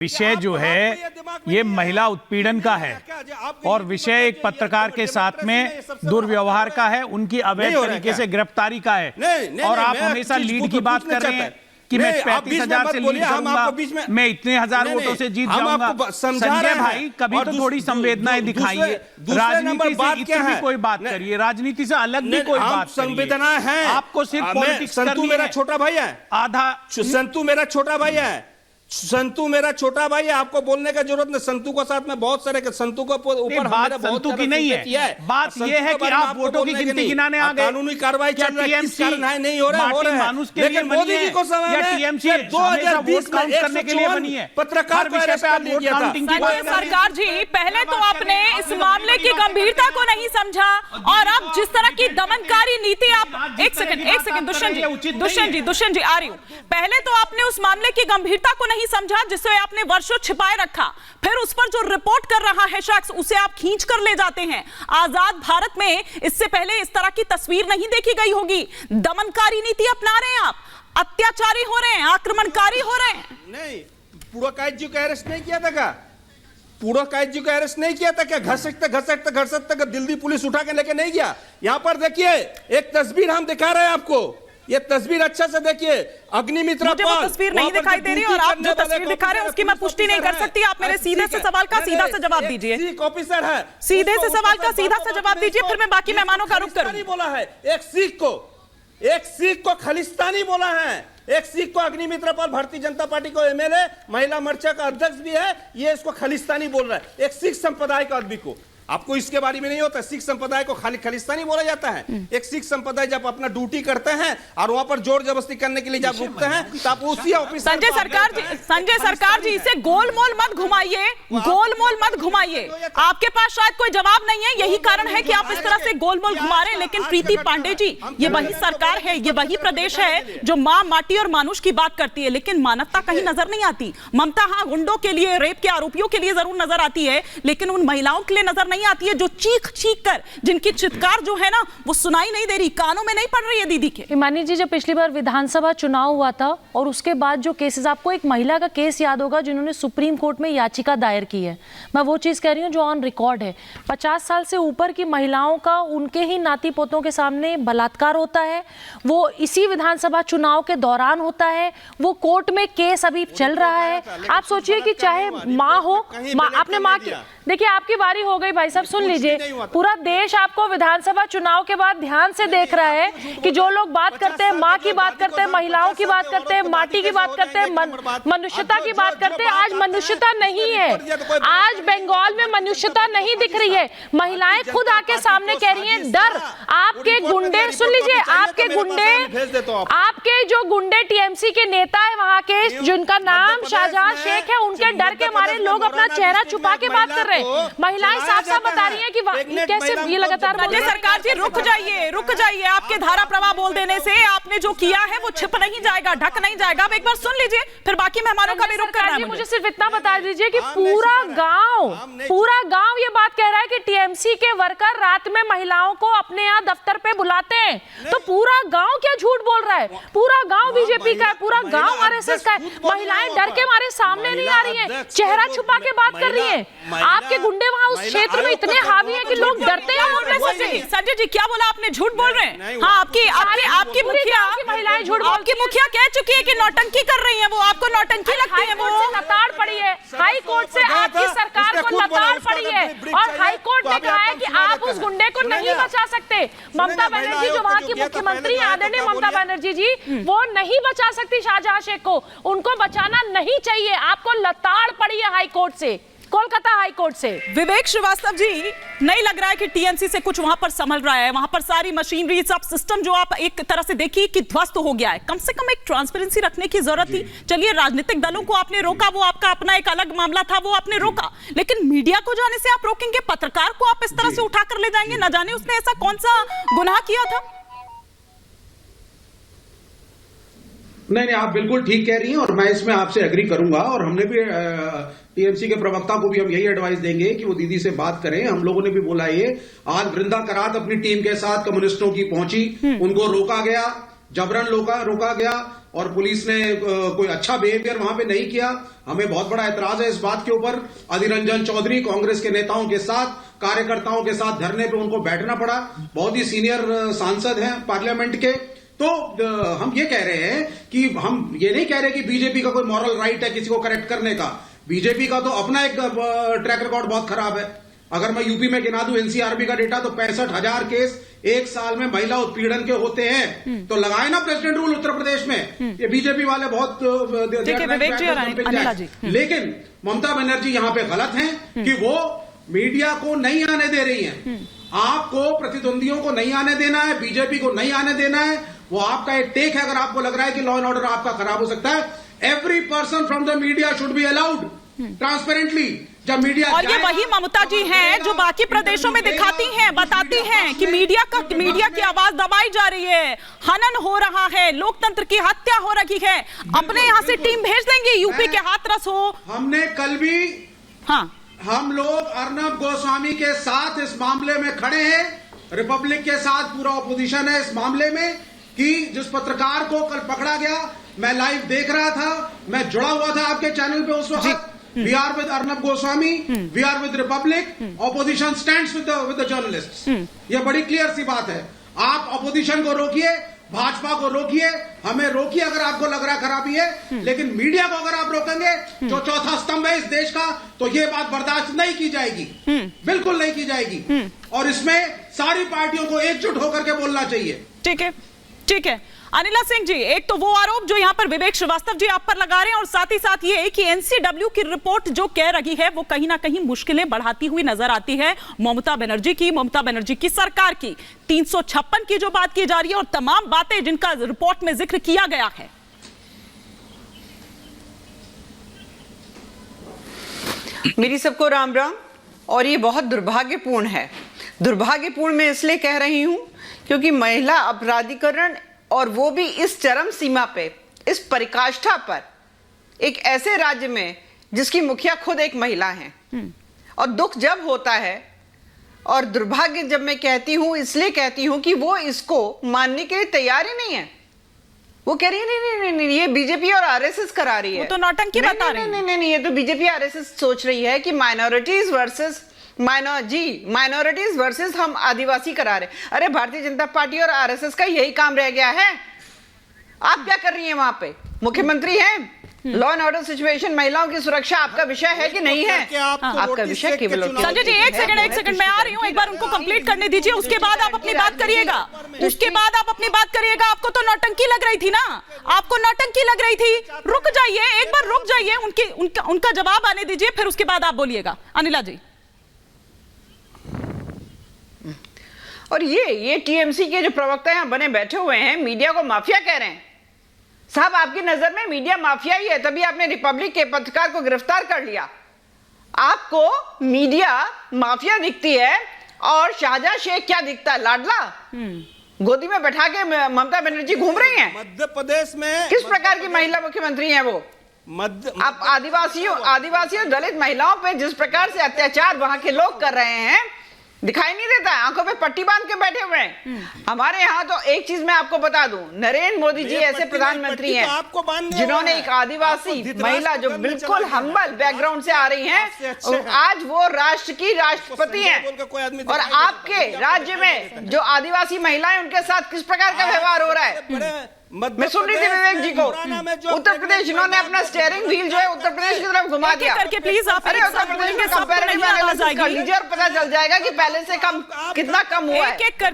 विषय जो है ये महिला उत्पीड़न का है और विषय एक पत्रकार के साथ में दुर्व्यवहार का है, उनकी अवैध तरीके से गिरफ्तारी का है। और आप हमेशा लीड की बात कर रहे हैं कि मैं 35,000 से लीड करूंगा, मैं इतने हजार वोटों से जीत जाऊंगा। संजय भाई, कभी तो थोड़ी संवेदनाएं दिखाइए, राजनीति से इतनी कोई बात करिए, राजनीति से अलग भी कोई बात संवेदना है। आपको सिर्फ पॉलिटिक्स करनी है। मेरा छोटा भाई है, आधा संतू मेरा छोटा भाई है, संतू मेरा छोटा भाई है, आपको बोलने का जरूरत नहीं। संतू को साथ में बहुत सारे, संतू को ऊपर बात संतू की नहीं है, बात यह है कि आप वोटों की गिनती गिनाने आ गए। कानूनी कार्रवाई चल रही है, किस कारण है नहीं हो रहा है। लेकिन मोदी जी को समय में 2020 काउंट करने के लिए बनी है, पत्रकार विषय पे आप वोट काउंटिंग की सरकार जी, पहले तो आपने इस मामले की गंभीरता को नहीं समझा और अब जिस तरह की दमनकारी नीति आप एक सेकंड दुष्यंत जी आ रही हूं। पहले तो आपने उस मामले की गंभीरता को नहीं समझा जिसे आपने वर्षों छिपाए रखा, फिर उस पर जो रिपोर्ट कर रहा है शख्स उसे आप खींच कर ले जाते हैं। आजाद भारत में इससे पहले इस तरह की तस्वीर नहीं देखी गई होगी। दमनकारी नीति अपना रहे हैं आप, अत्याचारी हो रहे हैं, आक्रमणकारी हो रहे हैं। नहीं, पूरा कायद जी को अरेस्ट नहीं किया था क्या? पूरा कायद जी को अरेस्ट नहीं किया था क्या? घसकते दिल्ली पुलिस उठा के लेके नहीं गया। यहां पर देखिए एक तस्वीर हम दिखा रहे हैं आपको, ये तस्वीर अच्छा से देखिए। अग्निमित्रा मुझे वो तस्वीर नहीं दिखाई दे रही और आप जो तस्वीर दिखा रहे हैं उसकी मैं पुष्टि नहीं कर सकती। आप मेरे सीधे से सवाल का सीधा से जवाब दीजिए। सिख ऑफिसर है, सीधे से सवाल का सीधा से जवाब दीजिए, फिर मैं बाकी मेहमानों का रुख करूंगी। बोला है एक सिख को खालिस्तानी बोला है, एक सिख को अग्निमित्रा पाल भारतीय जनता पार्टी को एमएलए, महिला मोर्चा का अध्यक्ष भी है, ये इसको खालिस्तानी बोल रहा है। एक सिख संप्रदाय का आदमी को, आपको इसके बारे में नहीं होता। सिख संप्रदाय को खालिस्तानी बोला जाता है। एक सिख संप्रदाय जब अपना ड्यूटी करते हैं और वहां पर जोर जबरदस्ती करने के लिए जब रुकते हैं तब उसी ऑफिस। संजय सरकार जी इसे गोलमोल मत घुमाइए, गोलमोल मत घुमाइए। आपके पास शायद कोई जवाब नहीं है, यही कारण है कि आप इस तरह से गोलमोल घुमा रहे हैं। लेकिन प्रीति पांडे जी, ये वही सरकार है, ये वही प्रदेश है जो मां, माटी और मानुष की बात करती है, लेकिन मानवता कहीं नजर नहीं आती। ममता हाँ गुंडों के लिए, रेप के आरोपियों के लिए जरूर नजर आती है, लेकिन उन महिलाओं के लिए नजर नहीं आती है जो चीख कर, जिनकी चित्कार जो है ना वो सुनाई नहीं दे रही, कानों में नहीं पड़ रही है दीदी के। हिमानी जी, जब पिछली बार विधानसभा चुनाव हुआ था और उसके बाद जो केसेस, आपको एक महिला का केस याद होगा जिन्होंने सुप्रीम कोर्ट में याचिका दायर की है, मैं वो चीज कह रही हूँ जो ऑन रिकॉर्ड है। 50 साल से ऊपर की महिलाओं का उनके ही नाती पोतों के सामने बलात्कार होता है, वो इसी विधानसभा चुनाव के दौरान होता है, वो कोर्ट में केस अभी चल रहा है। आप सोचिए कि चाहे माँ हो, आपने माँ की, देखिए आपकी बारी हो गई भाई साहब, सुन लीजिए, पूरा देश आपको विधानसभा चुनाव के बाद ध्यान से देख रहा है कि जो लोग बात करते हैं, माँ की बात करते हैं, महिलाओं की बात करते हैं, माटी की बात करते हैं, मनुष्यता की बात करते हैं, आज मनुष्यता नहीं है। आज बंगाल में मनुष्यता नहीं दिख रही है। महिलाएं खुद आके सामने कह रही हैं डर, आपके गुंडे, सुन लीजिए, आपके जो गुंडे टीएमसी के नेता है वहां के, जिनका नाम शाहजहां शेख है, उनके डर के मारे लोग अपना चेहरा छुपा के बात कर रहे हैं। महिलाएं साफ साफ बता रही हैं कि कैसे ये लगातार। सरकार जी रुक जाइए, आपके धारा प्रवाह बोल देने से आपने जो किया है वो छिप नहीं जाएगा, ढक नहीं जाएगा। आप एक बार सुन लीजिए, फिर बाकी मेहमानों का भी रुख करना है। मुझे सिर्फ इतना बता दीजिए कि पूरा गांव ये बात कह रहा है कि टीएमसी के वर्कर रात में महिलाओं को अपने यहाँ दफ्तर पे बुलाते हैं, तो पूरा गांव क्या झूठ बोल रहा है? पूरा गांव बीजेपी का है, पूरा गांव आरएसएस का है। महिलाएं डर के मारे सामने नहीं आ रही हैं, चेहरा छुपा के बात कर रही हैं। आपके गुंडे वहां उस क्षेत्र में इतने हावी हैं कि लोग डरते हैं। संजय जी क्या बोला आपने? झूठ बोल रहे हैं। हाँ, आपकी मुखिया कह चुकी है कि नौटंकी कर रही है वो, आपको नौटंकी लगती है वो। लताड़ पड़ी है हाई कोर्ट से, आपकी सरकार को लताड़ पड़ी है और हाई कोर्ट ने कहा है कि आप उस गुंडे को नहीं बचा सकते। ममता बनर्जी जो वहां की मुख्यमंत्री आदरणीय ममता बनर्जी जी, वो नहीं बचा सकती शाहजहां शेख को, उनको बचाना नहीं चाहिए। आपको लताड़ पड़ी है हाई कोर्ट से, कोलकाता हाई कोर्ट से। विवेक श्रीवास्तव जी, नहीं लग रहा है कि टीएमसी से कुछ वहां पर संभल रहा है? वहां पर सारी मशीनरी, सब सिस्टम जो आप एक तरह से देखिए कि ध्वस्त हो गया है। कम से कम एक ट्रांसपेरेंसी रखने की जरूरत थी। चलिए, राजनीतिक दलों को आपने रोका, वो आपका अपना एक अलग मामला था, वो आपने रोका, लेकिन मीडिया को जाने से आप रोकेंगे, पत्रकार को आप इस तरह से उठा कर ले जाएंगे? न जाने उसने ऐसा कौन सा गुनाह किया था? नहीं, आप बिल्कुल ठीक कह रही हैं और मैं इसमें आपसे एग्री करूंगा। और हमने भी टीएमसी के प्रवक्ता को भी हम यही एडवाइस देंगे कि वो दीदी से बात करें। हम लोगों ने भी बोला, ये आज वृंदा करात अपनी टीम के साथ कम्युनिस्टों की पहुंची, उनको रोका गया, जबरन रोका गया और पुलिस ने कोई अच्छा बिहेवियर वहां पे नहीं किया। हमें बहुत बड़ा ऐतराज है इस बात के ऊपर। अधीर रंजन चौधरी कांग्रेस के नेताओं के साथ, कार्यकर्ताओं के साथ धरने पे उनको बैठना पड़ा। बहुत ही सीनियर सांसद हैं पार्लियामेंट के। तो हम ये कह रहे हैं कि हम ये नहीं कह रहे कि बीजेपी का कोई मॉरल राइट है किसी को करेक्ट करने का। बीजेपी का तो अपना एक ट्रैक रिकॉर्ड बहुत खराब है। अगर मैं यूपी में गिना दूं एनसीआरबी का डेटा, तो 65,000 केस एक साल में महिला उत्पीड़न के होते हैं। तो लगाए ना प्रेसिडेंट रूल उत्तर प्रदेश में। ये बीजेपी वाले बहुत लेकिन ममता बनर्जी यहां पे गलत हैं कि वो मीडिया को नहीं आने दे रही हैं। आपको प्रतिद्वंदियों को नहीं आने देना है, बीजेपी को नहीं आने देना है। वो आपका एक टेक है। अगर आपको लग रहा है कि लॉ एंड ऑर्डर आपका खराब हो सकता है, every person from the media should be allowed transparently. जब मीडिया और ये वही ममता जी हैं जो बाकी प्रदेशों में दिखाती हैं, बताती हैं कि मीडिया की आवाज दबाई जा रही है, हनन हो रहा है, लोकतंत्र की हत्या हो रही है। अपने यहाँ से टीम भेज देंगे, यूपी के हाथरस हो। हमने कल भी हम लोग अर्नब गोस्वामी के साथ इस मामले में खड़े हैं। रिपब्लिक के साथ पूरा ऑपोजिशन है इस मामले में कि जिस पत्रकार को कल पकड़ा गया, मैं लाइव देख रहा था, मैं जुड़ा हुआ था आपके चैनल पे उस वक्त। We are with Arnab Goswami, we are with Republic, opposition stands with the journalists. ये बड़ी क्लियर सी बात है। आप ऑपोजिशन को रोकिए, भाजपा को रोकिए, हमें रोकिए अगर आपको लग रहा खराबी है, लेकिन मीडिया को अगर आप रोकेंगे, जो चौथा स्तंभ है इस देश का, तो ये बात बर्दाश्त नहीं की जाएगी, बिल्कुल नहीं की जाएगी। और इसमें सारी पार्टियों को एकजुट होकर के बोलना चाहिए। ठीक है, ठीक है। अनिला सिंह जी, एक तो वो आरोप जो यहाँ पर विवेक श्रीवास्तव जी आप पर लगा रहे हैं, और साथ ही साथ ये कि एनसीडब्ल्यू की रिपोर्ट जो कह रही है वो कहीं ना कहीं मुश्किलें बढ़ाती हुई नजर आती है ममता बनर्जी की सरकार की। 356 की जो बात की जा रही है और तमाम बातें जिनका रिपोर्ट में जिक्र किया गया है। मेरी सबको राम राम। और ये बहुत दुर्भाग्यपूर्ण है। दुर्भाग्यपूर्ण मैं इसलिए कह रही हूं क्योंकि महिला अपराधीकरण, और वो भी इस चरम सीमा पे, इस परिकाष्ठा पर, एक ऐसे राज्य में जिसकी मुखिया खुद एक महिला हैं। और दुख जब होता है, और दुर्भाग्य जब मैं कहती हूं इसलिए कहती हूं कि वो इसको मानने के लिए तैयार ही नहीं है। वो कह रही है नहीं, ये बीजेपी और आरएसएस करा रही है। वो तो नौटंकी बता रही है। नहीं, ये तो बीजेपी आरएसएस सोच रही है कि माइनॉरिटीज वर्सेस हम आदिवासी करा रहे। अरे भारतीय जनता पार्टी और आरएसएस का यही काम रह गया है। आप क्या कर रही हैं वहां पे? मुख्यमंत्री हैं। लॉ एंड ऑर्डर सिचुएशन, महिलाओं की सुरक्षा आपका विषय है कि नहीं है? आपका विषय केवल। संजय जी एक सेकंड मैं आ रही हूँ, एक बार उनको कंप्लीट करने दीजिए, उसके बाद आप अपनी बात करिएगा। आपको तो नौटंकी लग रही थी ना, आपको नौटंकी लग रही थी। रुक जाइए, एक बार रुक जाइए, उनका जवाब आने दीजिए, फिर उसके बाद आप बोलिएगा। अनिला जी। और ये टीएमसी के जो प्रवक्ता यहां बने बैठे हुए हैं, मीडिया को माफिया कह रहे हैं। साहब, आपकी नजर में मीडिया माफिया ही है, तभी आपने रिपब्लिक के पत्रकार को गिरफ्तार कर लिया। आपको मीडिया माफिया दिखती है और शाहजहां शेख क्या दिखता है? लाडला। गोदी में बैठा के ममता बनर्जी घूम रही हैं। मध्य प्रदेश में किस प्रकार की महिला मुख्यमंत्री हैं वो? आप आदिवासियों दलित महिलाओं पे जिस प्रकार से अत्याचार वहां के लोग कर रहे हैं, दिखाई नहीं देता। आंखों पे पट्टी बांध के बैठे हुए हैं। हमारे यहाँ तो एक चीज मैं आपको बता दूं, नरेंद्र मोदी जी ऐसे प्रधानमंत्री हैं जिन्होंने एक आदिवासी महिला जो बिल्कुल हम्बल बैकग्राउंड से आ रही हैं, आज वो राष्ट्र की राष्ट्रपति हैं। और आपके राज्य में जो आदिवासी महिलाएं, उनके साथ किस प्रकार का व्यवहार हो रहा है? मैं सुन रही थी विवेक जी को। उत्तर प्रदेश, इन्होंने अपना स्टीयरिंग व्हील जो है उत्तर प्रदेश की तरफ घुमा दिया। करके प्लीज आप उत्तर प्रदेश में कंपैरेटिव एनालिसिस कर लीजिए और पता चल जाएगा कि पहले से कम कितना कम हुआ है। एक-एक करके